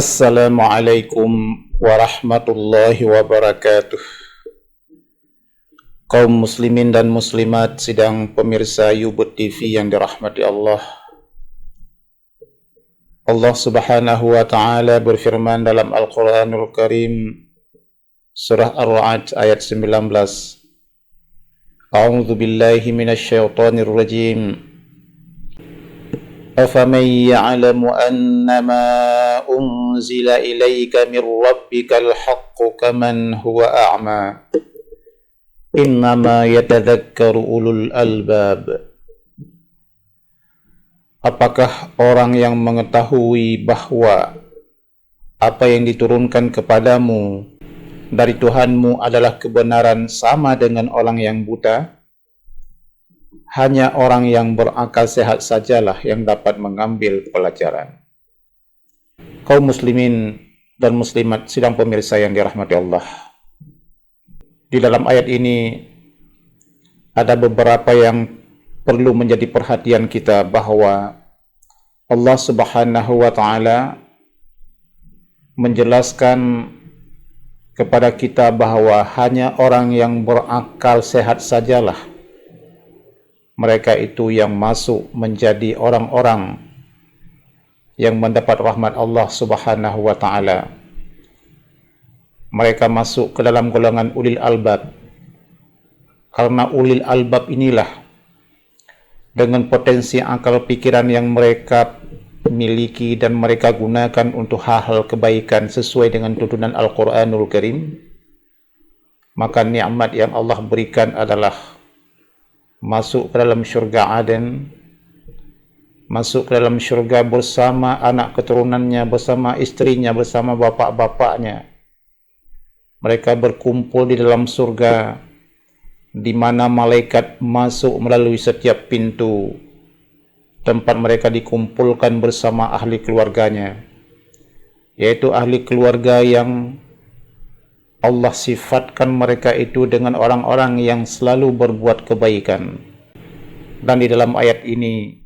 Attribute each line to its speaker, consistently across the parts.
Speaker 1: Assalamualaikum warahmatullahi wabarakatuh. Kaum muslimin dan muslimat sidang pemirsa Yubut TV yang dirahmati Allah. Allah Subhanahu wa taala berfirman dalam Al-Qur'anul Karim surah Ar-Ra'd ayat 19. A'udzu billahi minasyaitonir rajim. أفمن يعلم أنما أنزل إليك من ربك الحق كمن هو أعمى إنما يتذكر أولو الألباب. Apakah orang yang mengetahui bahwa apa yang diturunkan kepadamu dari Tuhanmu adalah kebenaran sama dengan orang yang buta? Hanya orang yang berakal sehat sajalah yang dapat mengambil pelajaran. Kaum muslimin dan muslimat sidang pemirsa yang dirahmati Allah. Di dalam ayat ini ada beberapa yang perlu menjadi perhatian kita, bahwa Allah Subhanahu wa taala menjelaskan kepada kita bahwa hanya orang yang berakal sehat sajalah mereka itu yang masuk menjadi orang-orang yang mendapat rahmat Allah Subhanahu wa taala. Mereka masuk ke dalam golongan ulil albab. Karena ulil albab inilah dengan potensi akal pikiran yang mereka miliki dan mereka gunakan untuk hal-hal kebaikan sesuai dengan tuntunan Al-Qur'anul Karim, maka nikmat yang Allah berikan adalah masuk ke dalam syurga Aden, masuk ke dalam syurga bersama anak keturunannya, bersama istrinya, bersama bapak-bapaknya. Mereka berkumpul di dalam surga, di mana malaikat masuk melalui setiap pintu tempat mereka dikumpulkan bersama ahli keluarganya, yaitu ahli keluarga yang Allah sifatkan mereka itu dengan orang-orang yang selalu berbuat kebaikan. Dan di dalam ayat ini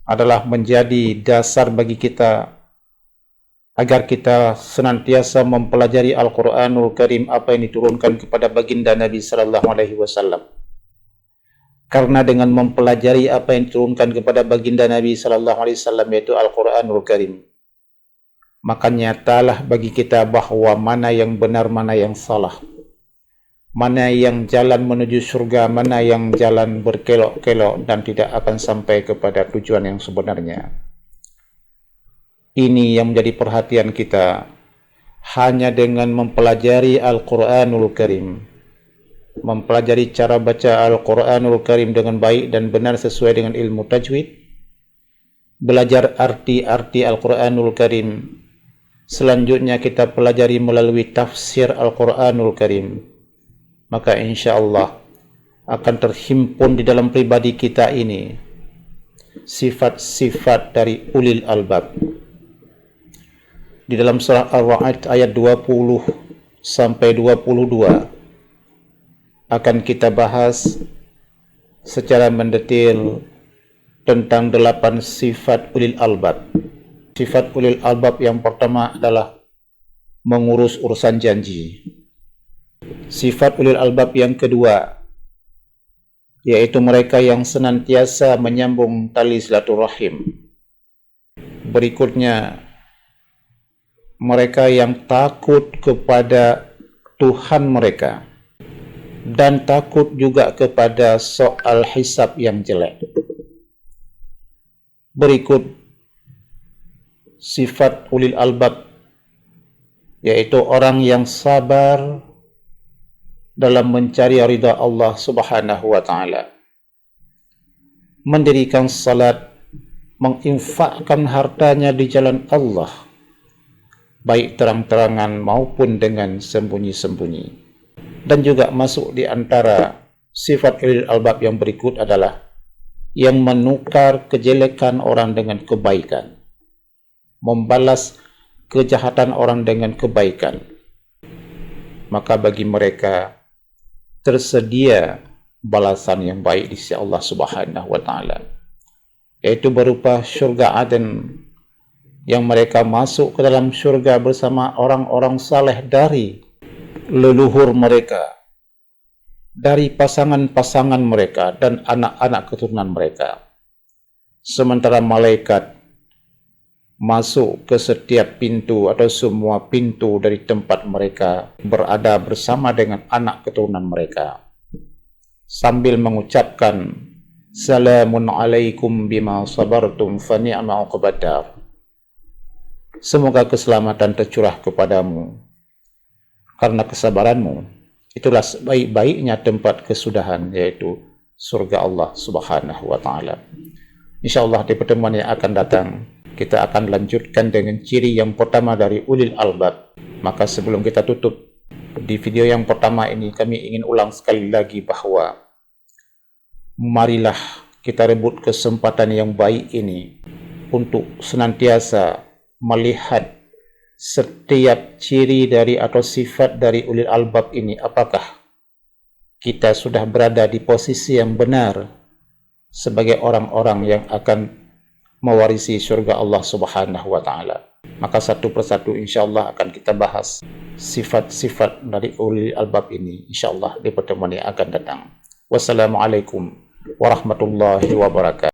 Speaker 1: adalah menjadi dasar bagi kita agar kita senantiasa mempelajari Al-Qur'anul Karim, apa yang diturunkan kepada baginda Nabi sallallahu alaihi wasallam. Karena dengan mempelajari apa yang diturunkan kepada baginda Nabi sallallahu alaihi wasallam, yaitu Al-Qur'anul Karim, maka nyatalah bagi kita bahwa mana yang benar, mana yang salah, mana yang jalan menuju surga, mana yang jalan berkelok-kelok dan tidak akan sampai kepada tujuan yang sebenarnya. Ini yang menjadi perhatian kita. Hanya dengan mempelajari Al-Qur'anul Karim, mempelajari cara baca Al-Qur'anul Karim dengan baik dan benar sesuai dengan ilmu tajwid, belajar arti-arti Al-Qur'anul Karim, selanjutnya kita pelajari melalui tafsir Al-Qur'anul Karim, maka insya Allah akan terhimpun di dalam pribadi kita ini sifat-sifat dari ulil albab. Di dalam surah Ar-Ra'd ayat 20 sampai 22 akan kita bahas secara mendetil tentang 8 sifat ulil albab. Sifat ulil albab yang pertama adalah mengurus urusan janji. Sifat ulil albab yang kedua yaitu mereka yang senantiasa menyambung tali silaturahim. Berikutnya, mereka yang takut kepada Tuhan mereka dan takut juga kepada soal hisab yang jelek. Berikut sifat ulil albab yaitu orang yang sabar dalam mencari ridha Allah Subhanahu wa taala, mendirikan salat, menginfakkan hartanya di jalan Allah baik terang-terangan maupun dengan sembunyi-sembunyi. Dan juga masuk di antara sifat ulil albab yang berikut adalah yang menukar kejelekan orang dengan kebaikan, membalas kejahatan orang dengan kebaikan. Maka bagi mereka tersedia balasan yang baik di sisi Allah Subhanahu wa taala, yaitu berupa syurga Aden yang mereka masuk ke dalam syurga bersama orang-orang saleh dari leluhur mereka, dari pasangan-pasangan mereka dan anak-anak keturunan mereka. Sementara malaikat masuk ke setiap pintu atau semua pintu dari tempat mereka berada bersama dengan anak keturunan mereka, sambil mengucapkan, "Salamun alaikum bima sabartum fa ni'ma uqbadar." Semoga keselamatan tercurah kepadamu karena kesabaranmu. Itulah sebaik-baiknya tempat kesudahan, yaitu surga Allah Subhanahu wa taala. Insyaallah di pertemuan yang akan datang kita akan lanjutkan dengan ciri yang pertama dari ulil albab. Maka sebelum kita tutup di video yang pertama ini, kami ingin ulang sekali lagi bahwa marilah kita rebut kesempatan yang baik ini untuk senantiasa melihat setiap ciri dari atau sifat dari ulil albab ini. Apakah kita sudah berada di posisi yang benar sebagai orang-orang yang akan mewarisi surga Allah Subhanahu wa taala? Maka satu persatu insyaallah akan kita bahas sifat-sifat dari ulil albab ini insyaallah di pertemuan yang akan datang. Wassalamualaikum warahmatullahi wabarakatuh.